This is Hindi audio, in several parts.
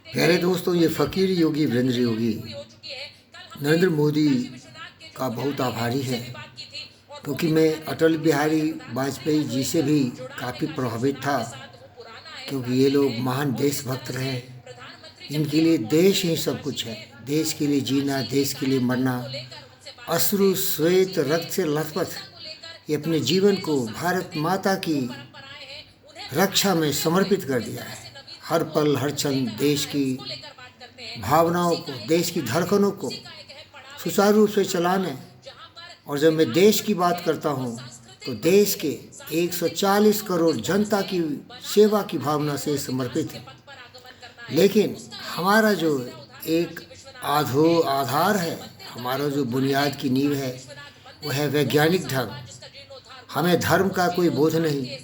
प्यारे दोस्तों, ये फ़कीर योगी वीरेंद्र योगी नरेंद्र मोदी का बहुत आभारी है, क्योंकि मैं अटल बिहारी वाजपेयी जी से भी काफ़ी प्रभावित था, क्योंकि ये लोग महान देशभक्त रहे। इनके लिए देश ही सब कुछ है। देश के लिए जीना, देश के लिए मरना, अश्रु श्वेत रक्त से लथपथ ये अपने जीवन को भारत माता की रक्षा में समर्पित कर दिया है। हर पल हर क्षण देश की भावनाओं को, देश की धड़कनों को सुचारू रूप से चलाने। और जब मैं देश की बात करता हूँ तो देश के 140 करोड़ जनता की सेवा की भावना से समर्पित है। लेकिन हमारा जो एक आधार है, हमारा जो बुनियाद की नींव है, वो है वैज्ञानिक ढंग। हमें धर्म का कोई बोध नहीं।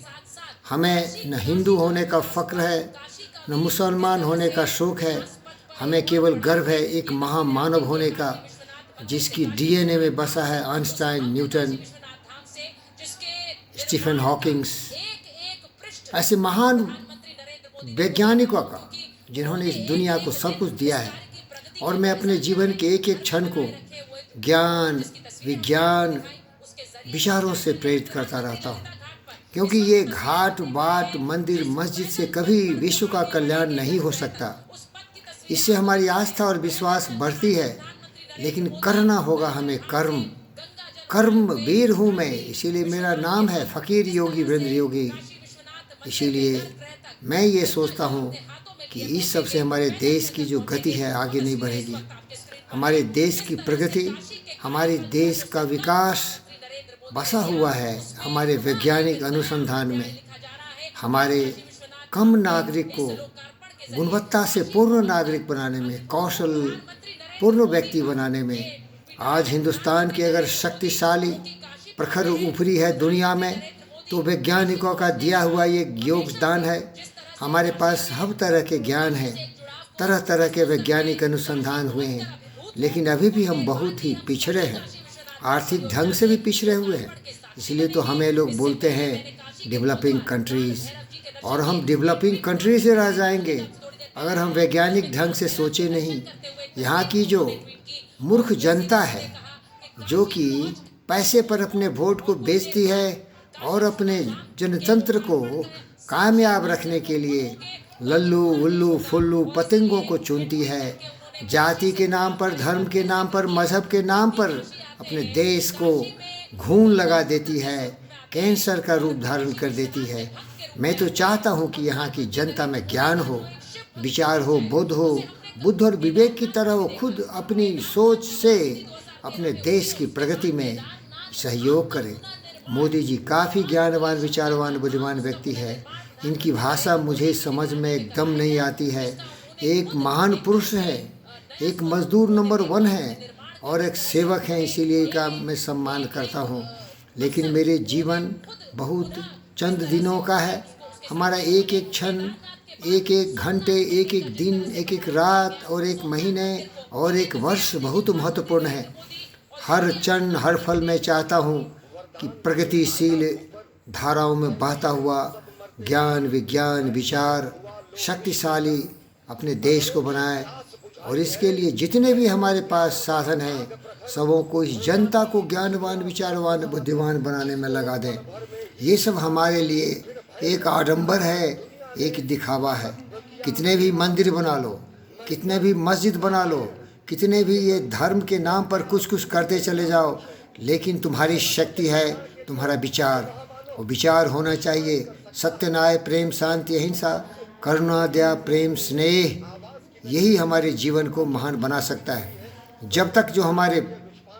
हमें न हिंदू होने का फ़क्र है, न मुसलमान होने का शौक़ है। हमें केवल गर्व है एक महामानव होने का, जिसकी डीएनए में बसा है आइंस्टाइन, न्यूटन, स्टीफन हॉकिंग्स, ऐसे महान वैज्ञानिकों का, जिन्होंने इस दुनिया को सब कुछ दिया है। और मैं अपने जीवन के एक एक क्षण को ज्ञान, विज्ञान, विचारों से प्रेरित करता रहता हूँ, क्योंकि ये घाट बाट, मंदिर, मस्जिद से कभी विश्व का कल्याण नहीं हो सकता। इससे हमारी आस्था और विश्वास बढ़ती है, लेकिन करना होगा हमें कर्म। कर्म वीर हूँ मैं, इसीलिए मेरा नाम है फ़कीर योगी वीरेंद्र योगी। इसीलिए मैं ये सोचता हूँ कि इस सब से हमारे देश की जो गति है आगे नहीं बढ़ेगी। हमारे देश की प्रगति, हमारे देश का विकास बसा हुआ है हमारे वैज्ञानिक अनुसंधान में। हमारे कम नागरिक को गुणवत्ता से पूर्ण नागरिक बनाने में, कौशल पूर्ण व्यक्ति बनाने में। आज हिंदुस्तान की अगर शक्तिशाली प्रखर ऊपरी है दुनिया में, तो वैज्ञानिकों का दिया हुआ ये योगदान है। हमारे पास हर तरह के ज्ञान है, तरह तरह के वैज्ञानिक अनुसंधान हुए हैं, लेकिन अभी भी हम बहुत ही पिछड़े हैं, आर्थिक ढंग से भी पिछड़े हुए हैं। इसलिए तो हमें लोग बोलते हैं डेवलपिंग कंट्रीज़, और हम डेवलपिंग कंट्री से रह जाएंगे अगर हम वैज्ञानिक ढंग से सोचे नहीं। यहाँ की जो मूर्ख जनता है, जो कि पैसे पर अपने वोट को बेचती है और अपने जनतंत्र को कामयाब रखने के लिए लल्लू उल्लू फुल्लू पतंगों को चुनती है, जाति के नाम पर, धर्म के नाम पर, मज़हब के नाम पर अपने देश को घून लगा देती है, कैंसर का रूप धारण कर देती है। मैं तो चाहता हूँ कि यहाँ की जनता में ज्ञान हो, विचार हो, बोध हो, बुद्ध और विवेक की तरह वो खुद अपनी सोच से अपने देश की प्रगति में सहयोग करे। मोदी जी काफ़ी ज्ञानवान, विचारवान, बुद्धिमान व्यक्ति है। इनकी भाषा मुझे समझ में एकदम नहीं आती है। एक महान पुरुष है, एक मजदूर नंबर 1 है और एक सेवक हैं, इसीलिए का मैं सम्मान करता हूँ। लेकिन मेरे जीवन बहुत चंद दिनों का है। हमारा एक एक क्षण, एक एक घंटे, एक एक दिन, एक एक रात और एक महीने और एक वर्ष बहुत महत्वपूर्ण है। हर क्षण हर फल मैं चाहता हूँ कि प्रगतिशील धाराओं में बहता हुआ ज्ञान, विज्ञान, विचार शक्तिशाली अपने देश को बनाए। और इसके लिए जितने भी हमारे पास साधन हैं, सबों को, इस जनता को ज्ञानवान, विचारवान, बुद्धिमान बनाने में लगा दें। ये सब हमारे लिए एक आडंबर है, एक दिखावा है। कितने भी मंदिर बना लो, कितने भी मस्जिद बना लो, कितने भी ये धर्म के नाम पर कुछ कुछ करते चले जाओ, लेकिन तुम्हारी शक्ति है तुम्हारा विचार। और विचार होना चाहिए सत्य, न्याय, प्रेम, शांति, अहिंसा, करुणा, दया, प्रेम, स्नेह। यही हमारे जीवन को महान बना सकता है। जब तक जो हमारे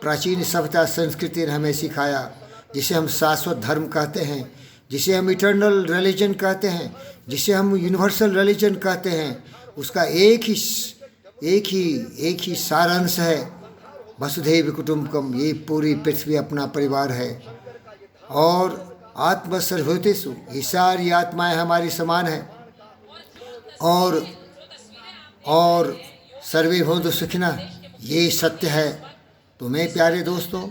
प्राचीन सभ्यता संस्कृति ने हमें सिखाया, जिसे हम शाश्वत धर्म कहते हैं, जिसे हम इटर्नल रिलीजन कहते हैं, जिसे हम यूनिवर्सल रिलीजन कहते हैं, उसका एक ही सारांश है, वसुधैव कुटुम्बकम। ये पूरी पृथ्वी अपना परिवार है और आत्मा सर्वभूतेषु, ये सारी आत्माएं हमारी समान हैं। और सर्वे भवन्तु सुखिनः, ये सत्य है। तो मैं प्यारे दोस्तों,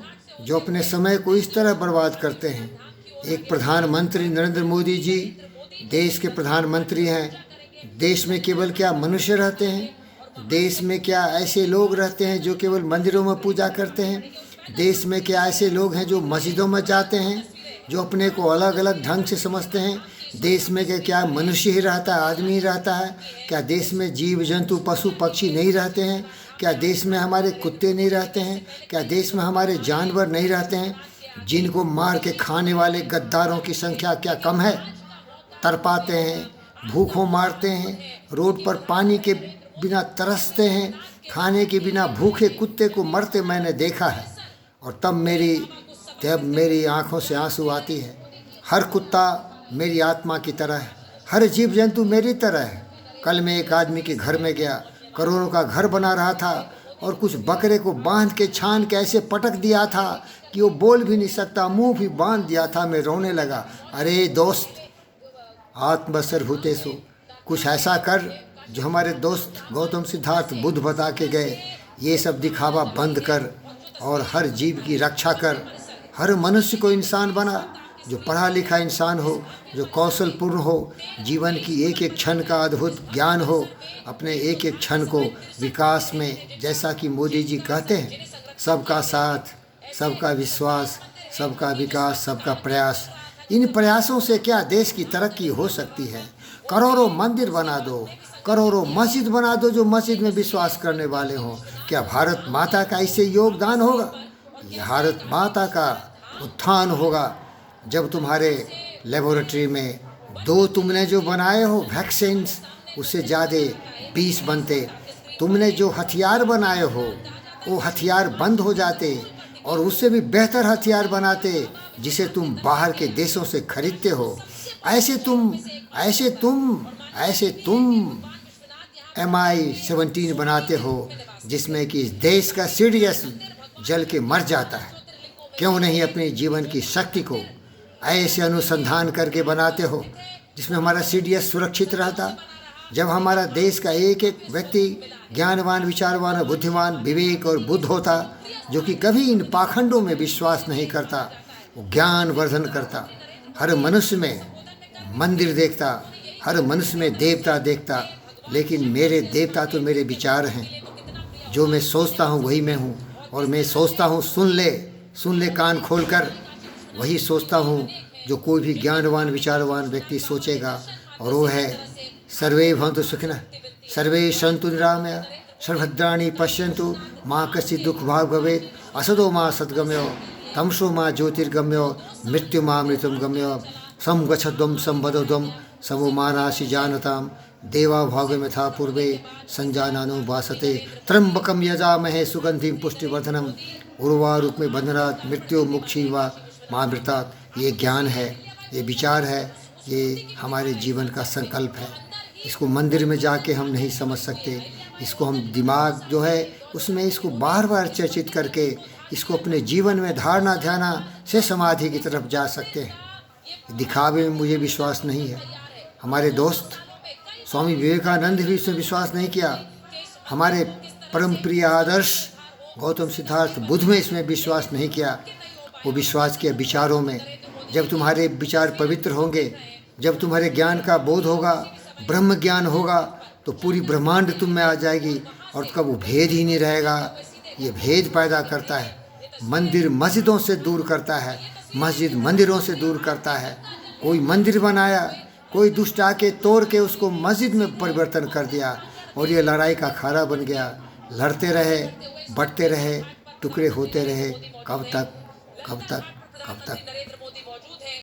जो अपने समय को इस तरह बर्बाद करते हैं, एक प्रधानमंत्री नरेंद्र मोदी जी देश के प्रधानमंत्री हैं, देश में केवल क्या मनुष्य रहते हैं? देश में क्या ऐसे लोग रहते हैं जो केवल मंदिरों में पूजा करते हैं? देश में क्या ऐसे लोग हैं जो मस्जिदों में जाते हैं, जो अपने को अलग अलग ढंग से समझते हैं? देश में क्या मनुष्य ही रहता है, आदमी ही रहता है? क्या देश में जीव जंतु पशु पक्षी नहीं रहते हैं? क्या देश में हमारे कुत्ते नहीं रहते हैं? क्या देश में हमारे जानवर नहीं रहते हैं? जिनको मार के खाने वाले गद्दारों की संख्या क्या कम है? तरपाते हैं, भूखों मारते हैं, रोड पर पानी के बिना तरसते हैं, खाने के बिना भूखे कुत्ते को मरते मैंने देखा है। और तब मेरी आंखों से आंसू आती है। हर कुत्ता मेरी आत्मा की तरह है, हर जीव जंतु मेरी तरह है। कल मैं एक आदमी के घर में गया, करोड़ों का घर बना रहा था और कुछ बकरे को बांध के छान के ऐसे पटक दिया था कि वो बोल भी नहीं सकता, मुंह भी बांध दिया था। मैं रोने लगा। अरे दोस्त, आत्मसर्वभूतेषु, कुछ ऐसा कर जो हमारे दोस्त गौतम सिद्धार्थ बुद्ध बता के गए। ये सब दिखावा बंद कर और हर जीव की रक्षा कर। हर मनुष्य को इंसान बना, जो पढ़ा लिखा इंसान हो, जो कौशलपूर्ण हो, जीवन की एक एक क्षण का अद्भुत ज्ञान हो, अपने एक एक क्षण को विकास में, जैसा कि मोदी जी कहते हैं, सबका साथ, सबका विश्वास, सबका विकास, सबका प्रयास। इन प्रयासों से क्या देश की तरक्की हो सकती है? करोड़ों मंदिर बना दो, करोड़ों मस्जिद बना दो जो मस्जिद में विश्वास करने वाले हों। क्या भारत माता का इससे योगदान होगा? भारत माता का उत्थान होगा जब तुम्हारे लेबोरेटरी में तुमने जो बनाए हो वैक्सीन्स, उससे ज़्यादा 20 बनते। तुमने जो हथियार बनाए हो वो हथियार बंद हो जाते और उससे भी बेहतर हथियार बनाते जिसे तुम बाहर के देशों से खरीदते हो। ऐसे तुम MI-17 बनाते हो जिसमें कि इस देश का CDS जल के मर जाता है। क्यों नहीं अपने जीवन की शक्ति को ऐसे अनुसंधान करके बनाते हो जिसमें हमारा CDS सुरक्षित रहता? जब हमारा देश का एक एक व्यक्ति ज्ञानवान, विचारवान, बुद्धिमान, विवेक और बुद्ध होता, जो कि कभी इन पाखंडों में विश्वास नहीं करता, वो ज्ञान वर्धन करता, हर मनुष्य में मंदिर देखता, हर मनुष्य में देवता देखता। लेकिन मेरे देवता तो मेरे विचार हैं। जो मैं सोचता हूँ वही मैं हूँ, और मैं सोचता हूँ सुन ले कान खोलकर, वही सोचता हूँ जो कोई भी ज्ञानवान, विचारवान व्यक्ति सोचेगा। और वो है सर्वे भवन्तु सुखिनः, सर्वे सन्तु निरामया, सर्वभद्राणि पश्यन्तु, माँ कश्चित् दुःख भाग् भवेत्, असतो मा सद्गमयो, तमसो मा ज्योतिर्गमयो, मृत्यु मा मृतम गमयो, समगच्छध्वं संवदध्वं समो मानासि जानताम, देवा भागमेथा पूर्वे संजानानो वासते, त्र्यंबकम यजामहे सुगंधिम पुष्टिवर्धनम, उर्वारुक में बंधनात् मृत्यु मुक्षी व मामृतात्। ये ज्ञान है, ये विचार है, ये हमारे जीवन का संकल्प है। इसको मंदिर में जाके हम नहीं समझ सकते। इसको हम दिमाग जो है उसमें इसको बार बार चर्चित करके इसको अपने जीवन में धारणा ध्याना से समाधि की तरफ जा सकते हैं। दिखावे में मुझे विश्वास नहीं है। हमारे दोस्त स्वामी विवेकानंद भी इसमें विश्वास नहीं किया। हमारे परम प्रिय आदर्श गौतम सिद्धार्थ बुद्ध में इसमें विश्वास नहीं किया। वो विश्वास किया विचारों में। जब तुम्हारे विचार पवित्र होंगे, जब तुम्हारे ज्ञान का बोध होगा, ब्रह्म ज्ञान होगा, तो पूरी ब्रह्मांड तुम में आ जाएगी और उसका वो भेद ही नहीं रहेगा। ये भेद पैदा करता है, मंदिर मस्जिदों से दूर करता है, मस्जिद मंदिरों से दूर करता है। कोई मंदिर बनाया, कोई दुष्ट आके तोड़ के उसको मस्जिद में परिवर्तन कर दिया और ये लड़ाई का अखाड़ा बन गया। लड़ते रहे, बंटते रहे, टुकड़े होते रहे। कब तक?